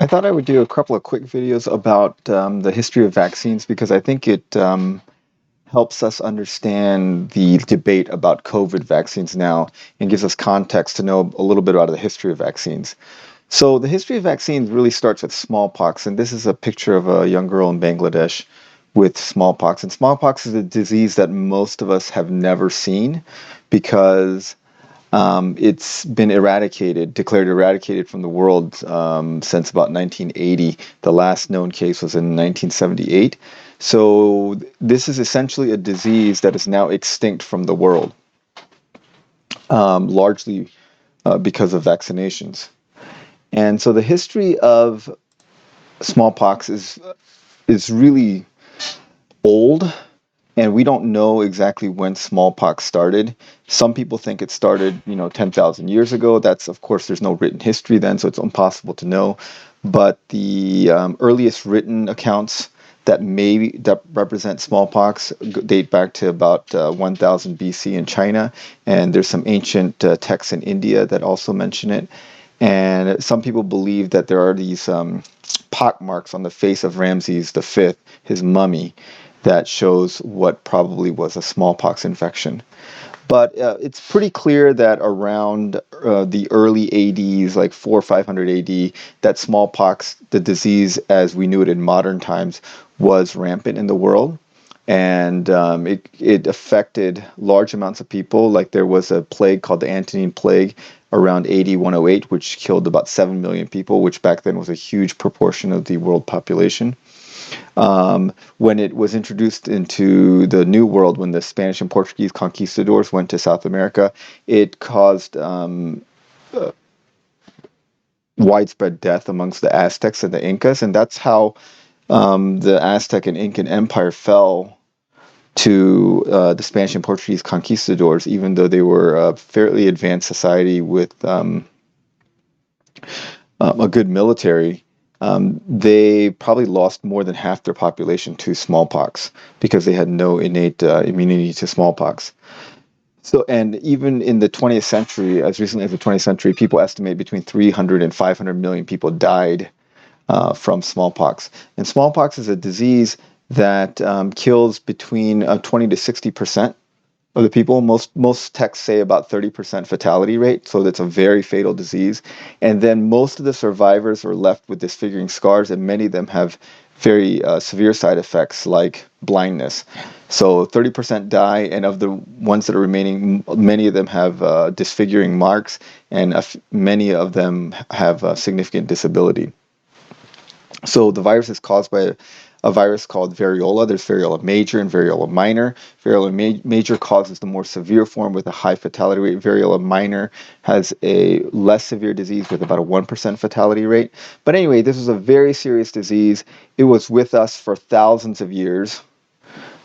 I thought I would do a couple of quick videos about the history of vaccines because I think it helps us understand the debate about COVID vaccines now and gives us context to know a little bit about the history of vaccines. So, the history of vaccines really starts with smallpox, and this is a picture of a young girl in Bangladesh with smallpox. And smallpox is a disease that most of us have never seen because it's been eradicated, declared eradicated from the world since about 1980. The last known case was in 1978. So this is essentially a disease that is now extinct from the world, largely because of vaccinations. And so the history of smallpox is really old, and we don't know exactly when smallpox started. Some people think it started, 10,000 years ago. That's, of course, there's no written history then, so it's impossible to know. But the earliest written accounts that represent smallpox date back to about 1000 BC in China, and there's some ancient texts in India that also mention it. And some people believe that there are these pock marks on the face of Ramses V, his mummy, that shows what probably was a smallpox infection. But it's pretty clear that around the early ADs, like 4 or 500 AD, that smallpox, the disease as we knew it in modern times, was rampant in the world. And it affected large amounts of people. Like there was a plague called the Antonine Plague around AD 108, which killed about 7 million people, which back then was a huge proportion of the world population. When it was introduced into the New World, when the Spanish and Portuguese conquistadors went to South America, it caused widespread death amongst the Aztecs and the Incas, and that's how the Aztec and Incan Empire fell to the Spanish and Portuguese conquistadors, even though they were a fairly advanced society with a good military. They probably lost more than half their population to smallpox because they had no innate immunity to smallpox. So, and even in the 20th century, as recently as the 20th century, people estimate between 300 and 500 million people died from smallpox. And smallpox is a disease that kills between 20 to 60% of the people. Most texts say about 30% fatality rate, so that's a very fatal disease. And then most of the survivors are left with disfiguring scars, and many of them have very severe side effects like blindness. So 30% die, and of the ones that are remaining, many of them have disfiguring marks, and many of them have significant disability. So the virus is caused by a virus called variola. There's variola major and variola minor. Variola major causes the more severe form with a high fatality rate. Variola minor has a less severe disease with about a 1% fatality rate. But anyway, this was a very serious disease. It was with us for thousands of years.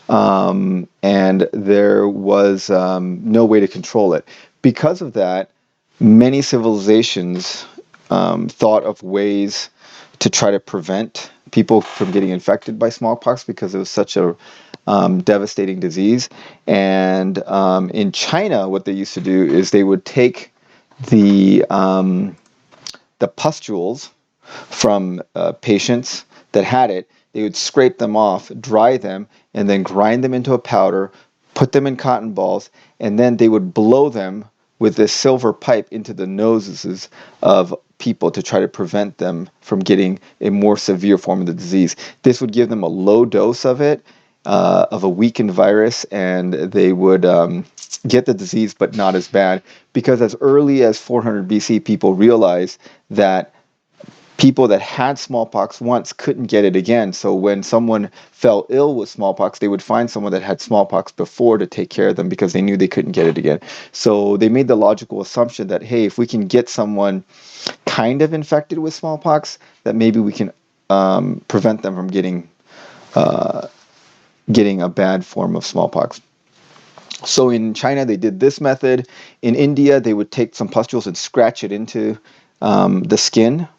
And there was no way to control it. Because of that, many civilizations thought of ways to try to prevent people from getting infected by smallpox because it was such a devastating disease. And in China, what they used to do is they would take the pustules from patients that had it. They would scrape them off, dry them, and then grind them into a powder, put them in cotton balls, and then they would blow them with this silver pipe into the noses of people to try to prevent them from getting a more severe form of the disease. This would give them a low dose of it, of a weakened virus, and they would get the disease but not as bad. Because as early as 400 BC, people realized that people that had smallpox once couldn't get it again. So when someone fell ill with smallpox, they would find someone that had smallpox before to take care of them because they knew they couldn't get it again. So they made the logical assumption that, hey, if we can get someone kind of infected with smallpox, that maybe we can prevent them from getting a bad form of smallpox. So in China, they did this method. In India, they would take some pustules and scratch it into the skin.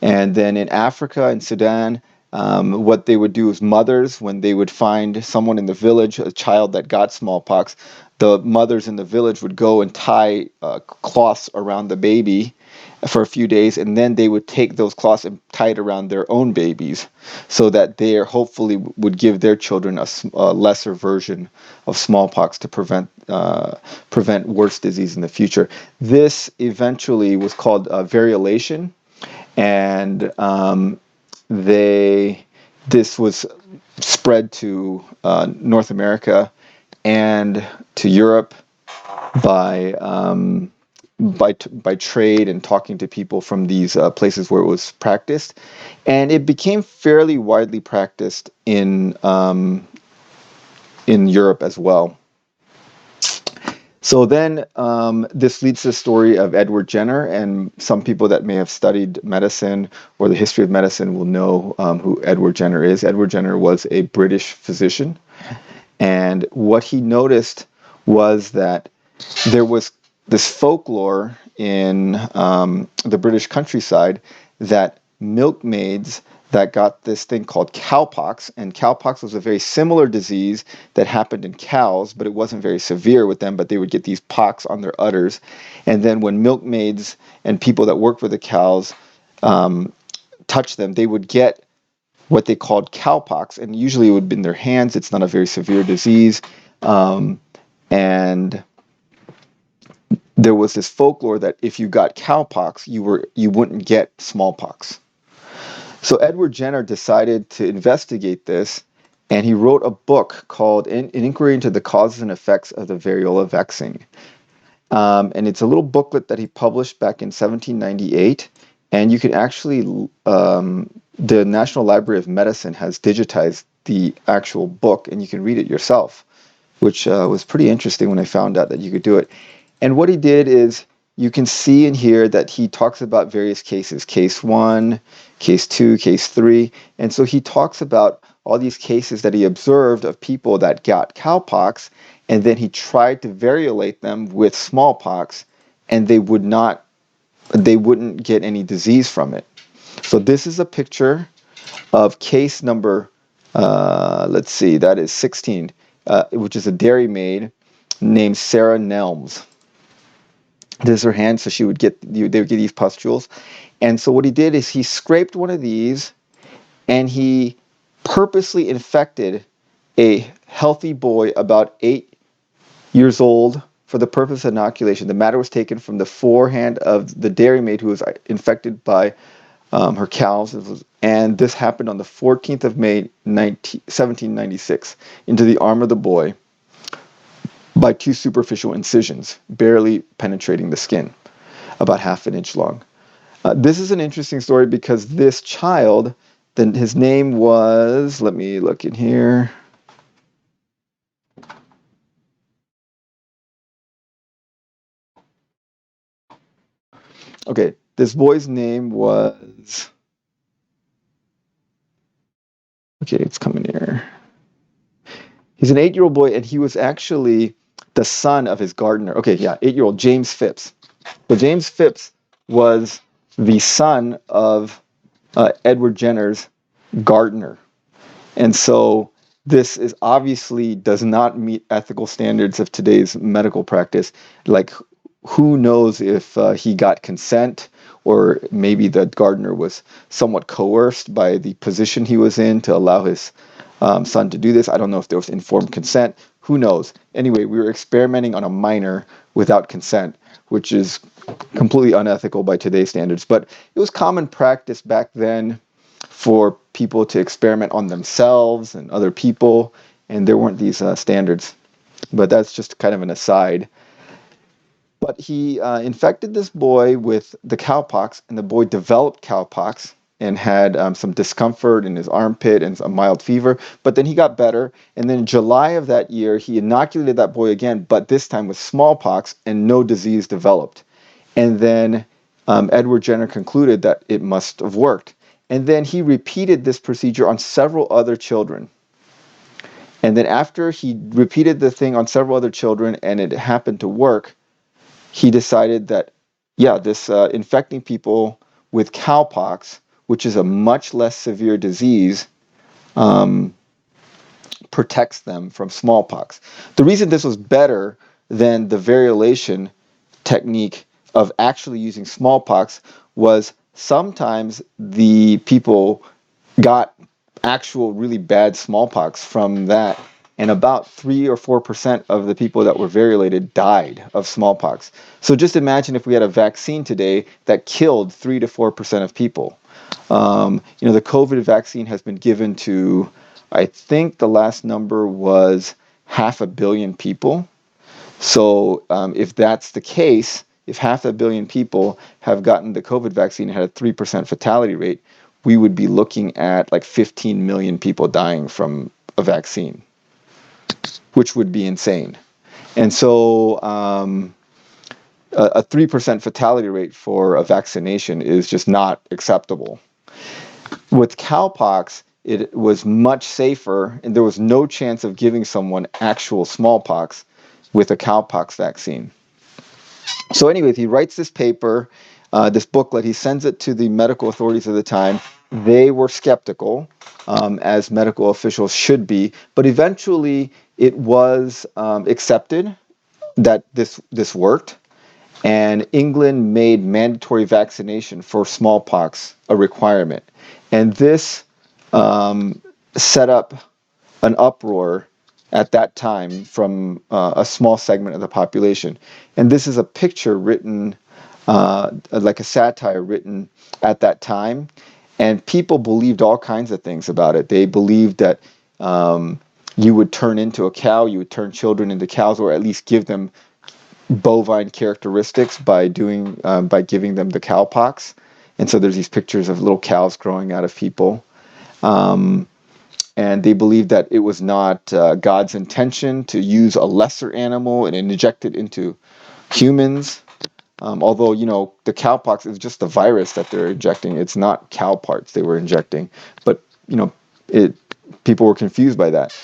And then in Africa and Sudan, what they would do is mothers, when they would find someone in the village, a child that got smallpox, the mothers in the village would go and tie cloths around the baby for a few days, and then they would take those cloths and tie it around their own babies, so that they hopefully would give their children a lesser version of smallpox to prevent worse disease in the future. This eventually was called variolation, and this was spread to North America and to Europe by by trade and talking to people from these places where it was practiced, and it became fairly widely practiced in Europe as well. So then this leads to the story of Edward Jenner, and some people that may have studied medicine or the history of medicine will know who Edward Jenner is. Edward Jenner was a British physician, and what he noticed was that there was this folklore in the British countryside that milkmaids that got this thing called cowpox, and cowpox was a very similar disease that happened in cows, but it wasn't very severe with them, but they would get these pox on their udders. And then when milkmaids and people that worked with the cows touched them, they would get what they called cowpox, and usually it would be in their hands. It's not a very severe disease. And there was this folklore that if you got cowpox, you wouldn't get smallpox. So Edward Jenner decided to investigate this, and he wrote a book called An Inquiry into the Causes and Effects of the Variola Vaccine. And it's a little booklet that he published back in 1798, and you can actually, the National Library of Medicine has digitized the actual book, and you can read it yourself, which was pretty interesting when I found out that you could do it. And what he did is, you can see in here that he talks about various cases, case 1, case 2, case 3. And so he talks about all these cases that he observed of people that got cowpox, and then he tried to variolate them with smallpox, and they wouldn't get any disease from it. So this is a picture of case number, let's see, that is 16, which is a dairymaid named Sarah Nelms. This is her hand, so they would get these pustules. And so what he did is he scraped one of these, and he purposely infected a healthy boy about 8 years old for the purpose of inoculation. The matter was taken from the forehand of the dairymaid who was infected by her cows, and this happened on the 14th of May, 1796, into the arm of the boy by 2 superficial incisions, barely penetrating the skin, about half an inch long. This is an interesting story because this child, then his name was, let me look in here. Okay, this boy's name was, okay, it's coming here. He's an 8-year-old boy, and he was actually the son of his gardener. Okay, yeah, 8-year-old James Phipps. But James Phipps was the son of Edward Jenner's gardener. And so this is obviously does not meet ethical standards of today's medical practice. Like, who knows if he got consent, or maybe the gardener was somewhat coerced by the position he was in to allow his son to do this. I don't know if there was informed consent. Who knows? Anyway, we were experimenting on a minor without consent, which is completely unethical by today's standards. But it was common practice back then for people to experiment on themselves and other people, and there weren't these standards. But that's just kind of an aside. But he infected this boy with the cowpox, and the boy developed cowpox and had some discomfort in his armpit and a mild fever. But then he got better, and then in July of that year, he inoculated that boy again, but this time with smallpox, and no disease developed. And then Edward Jenner concluded that it must have worked. And then he repeated this procedure on several other children. And then after he repeated the thing on several other children and it happened to work, he decided that, yeah, this infecting people with cowpox, which is a much less severe disease, protects them from smallpox. The reason this was better than the variolation technique of actually using smallpox was sometimes the people got actual really bad smallpox from that, and about 3 or 4% of the people that were variolated died of smallpox. So just imagine if we had a vaccine today that killed 3 to 4% of people. The COVID vaccine has been given to, I think the last number was 500 million people. So if that's the case, if 500 million people have gotten the COVID vaccine and had a 3% fatality rate, we would be looking at like 15 million people dying from a vaccine, which would be insane. And so a 3% fatality rate for a vaccination is just not acceptable. With cowpox, it was much safer, and there was no chance of giving someone actual smallpox with a cowpox vaccine. So anyways, he writes this paper, this booklet. He sends it to the medical authorities of the time. They were skeptical, as medical officials should be, but eventually it was accepted that this worked, and England made mandatory vaccination for smallpox a requirement. And this set up an uproar at that time from a small segment of the population. And this is a picture written, like a satire written at that time. And people believed all kinds of things about it. They believed that you would turn into a cow, you would turn children into cows, or at least give them bovine characteristics by giving them the cowpox. And so there's these pictures of little cows growing out of people. And they believed that it was not God's intention to use a lesser animal and inject it into humans. Although, the cowpox is just the virus that they're injecting. It's not cow parts they were injecting. But, people were confused by that.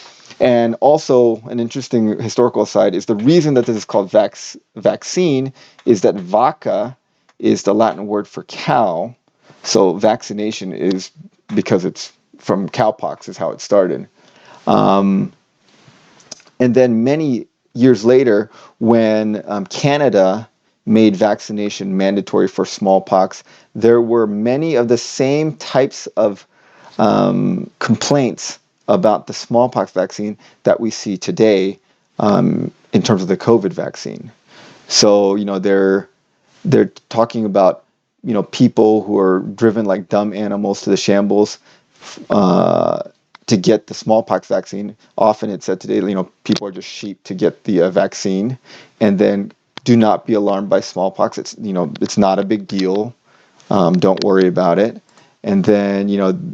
And also, an interesting historical aside is the reason that this is called vaccine is that vacca is the Latin word for cow. So vaccination is because it's from cowpox is how it started. And then many years later, when Canada made vaccination mandatory for smallpox, there were many of the same types of complaints about the smallpox vaccine that we see today in terms of the COVID vaccine. So, they're talking about, people who are driven like dumb animals to the shambles to get the smallpox vaccine. Often it's said today, people are just sheep to get the vaccine, and then do not be alarmed by smallpox. It's not a big deal. Don't worry about it. And then,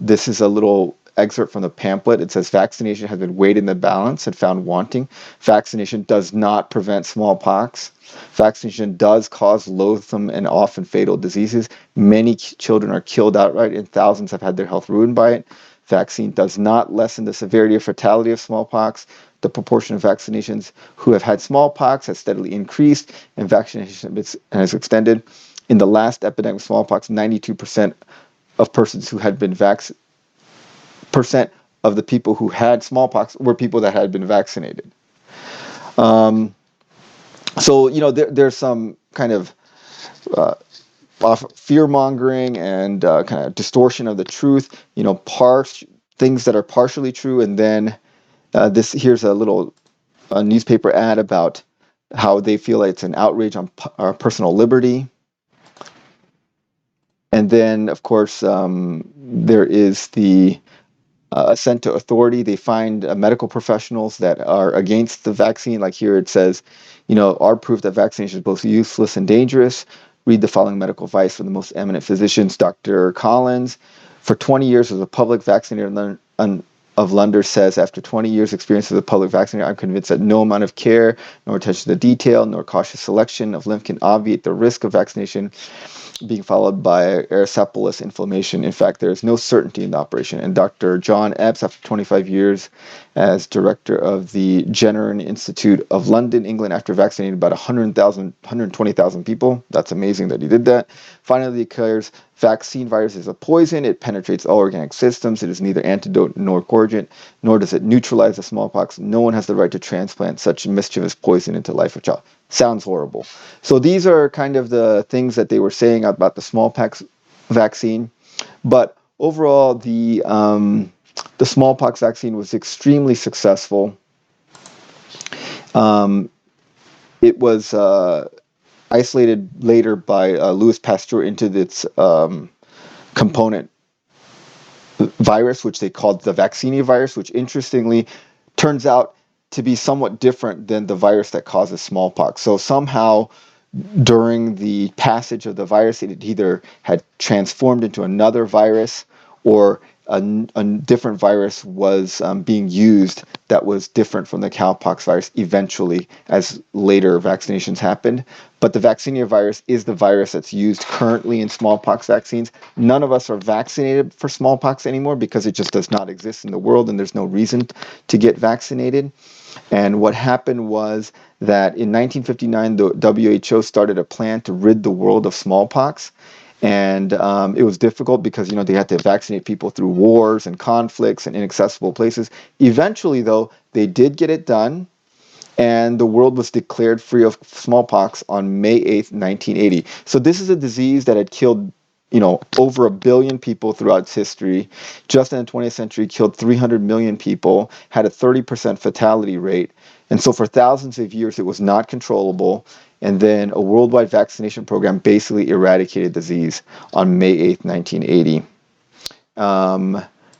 this is a little excerpt from the pamphlet. It says, vaccination has been weighed in the balance and found wanting. Vaccination does not prevent smallpox. Vaccination does cause loathsome and often fatal diseases. Many children are killed outright, and thousands have had their health ruined by it. Vaccine does not lessen the severity or fatality of smallpox. The proportion of vaccinations who have had smallpox has steadily increased, and vaccination has extended. In the last epidemic of smallpox, 92% of persons who had been percent of the people who had smallpox were people that had been vaccinated. So there's some kind of fear mongering and kind of distortion of the truth. Things that are partially true, and then here's a newspaper ad about how they feel like it's an outrage on personal liberty. And then, of course, there is the assent to authority. They find medical professionals that are against the vaccine. Like here it says, our proof that vaccination is both useless and dangerous. Read the following medical advice from the most eminent physicians. Dr. Collins, for 20 years as a public vaccinator of London, says, after 20 years experience as a public vaccinator, I'm convinced that no amount of care, nor attention to detail, nor cautious selection of lymph can obviate the risk of vaccination being followed by erysipelas inflammation. In fact, there is no certainty in the operation. And Dr. John Epps, after 25 years as director of the Jenner Institute of London, England, after vaccinating about 120,000 people, that's amazing that he did that, finally declares vaccine virus is a poison. It penetrates all organic systems. It is neither antidote nor cordial, nor does it neutralize the smallpox. No one has the right to transplant such mischievous poison into life of child. Sounds horrible. So these are kind of the things that they were saying about the smallpox vaccine. But overall, the smallpox vaccine was extremely successful. Um, it was isolated later by Louis Pasteur into its component virus, which they called the vaccinia virus, which interestingly turns out to be somewhat different than the virus that causes smallpox. So somehow during the passage of the virus, it either had transformed into another virus, or a different virus was being used that was different from the cowpox virus eventually as later vaccinations happened. But the vaccinia virus is the virus that's used currently in smallpox vaccines. None of us are vaccinated for smallpox anymore because it just does not exist in the world and there's no reason to get vaccinated. And what happened was that in 1959, the WHO started a plan to rid the world of smallpox. And it was difficult because, they had to vaccinate people through wars and conflicts and inaccessible places. Eventually, though, they did get it done, and the world was declared free of smallpox on May 8th, 1980. So this is a disease that had killed, over 1 billion people throughout its history. Just in the 20th century, killed 300 million people, had a 30% fatality rate. And so for thousands of years, it was not controllable. And then a worldwide vaccination program basically eradicated disease on May 8th, 1980.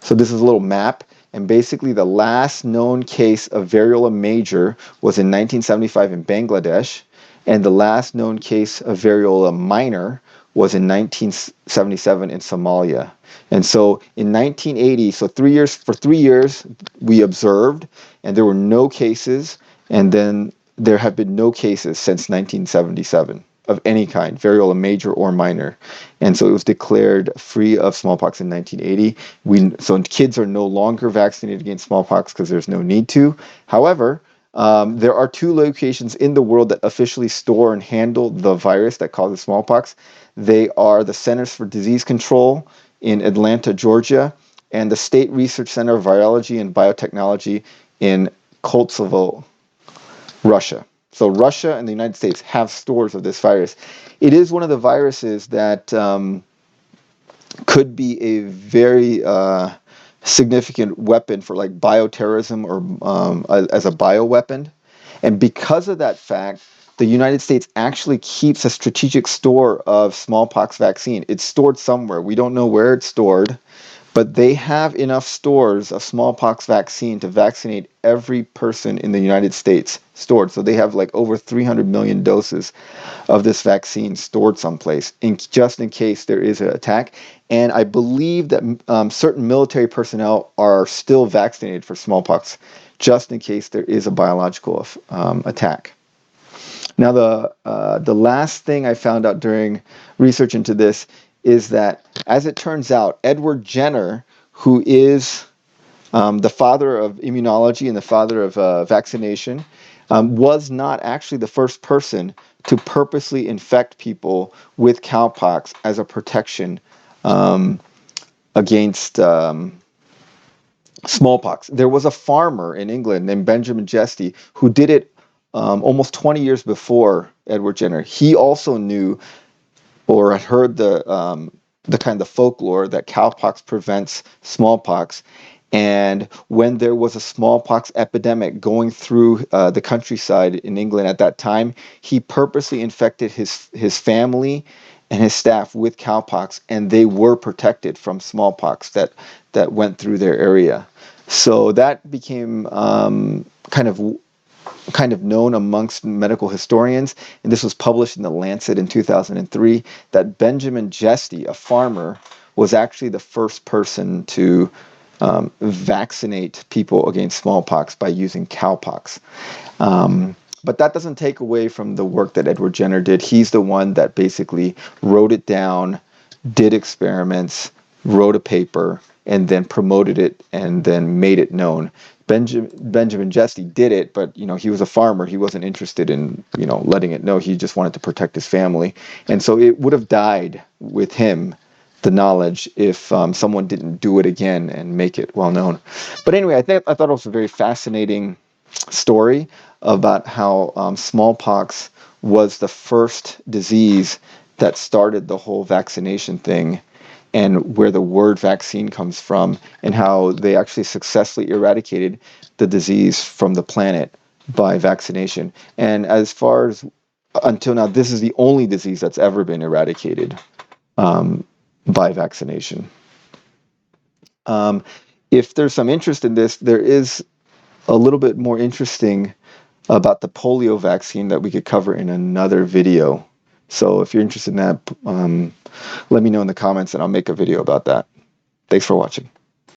So this is a little map, and basically the last known case of variola major was in 1975 in Bangladesh, and the last known case of variola minor was in 1977 in Somalia. And so in 1980, so 3 years, for 3 years, we observed, and there were no cases, and then there have been no cases since 1977 of any kind, variola major or minor. And so it was declared free of smallpox in 1980. So kids are no longer vaccinated against smallpox because there's no need to. However, there are 2 locations in the world that officially store and handle the virus that causes smallpox. They are the Centers for Disease Control in Atlanta, Georgia, and the State Research Center of Virology and Biotechnology in Kosovo, Russia. So Russia and the United States have stores of this virus. It is one of the viruses that could be a very significant weapon for like bioterrorism or as a bioweapon. And because of that fact, the United States actually keeps a strategic store of smallpox vaccine. It's stored somewhere. We don't know where it's stored, but they have enough stores of smallpox vaccine to vaccinate every person in the United States stored. So they have like over 300 million doses of this vaccine stored someplace, just in case there is an attack. And I believe that certain military personnel are still vaccinated for smallpox, just in case there is a biological attack. Now, the last thing I found out during research into this is that, as it turns out, Edward Jenner, who is the father of immunology and the father of vaccination, was not actually the first person to purposely infect people with cowpox as a protection against smallpox. There was a farmer in England named Benjamin Jesty who did it almost 20 years before Edward Jenner. He also knew or had heard the kind of folklore that cowpox prevents smallpox. And when there was a smallpox epidemic going through the countryside in England at that time, he purposely infected his family and his staff with cowpox, and they were protected from smallpox that went through their area. So that became kind of known amongst medical historians, and this was published in The Lancet in 2003, that Benjamin Jesty, a farmer, was actually the first person to vaccinate people against smallpox by using cowpox. But that doesn't take away from the work that Edward Jenner did. He's the one that basically wrote it down, did experiments, wrote a paper, and then promoted it and then made it known. Benjamin Jesty did it, but he was a farmer. He wasn't interested in letting it know. He just wanted to protect his family, and so it would have died with him, the knowledge, if someone didn't do it again and make it well known. But anyway, I thought it was a very fascinating story about how smallpox was the first disease that started the whole vaccination thing, and where the word vaccine comes from, and how they actually successfully eradicated the disease from the planet by vaccination. And as far as until now, this is the only disease that's ever been eradicated by vaccination. If there's some interest in this, there is a little bit more interesting about the polio vaccine that we could cover in another video. So if you're interested in that, let me know in the comments and I'll make a video about that. Thanks for watching.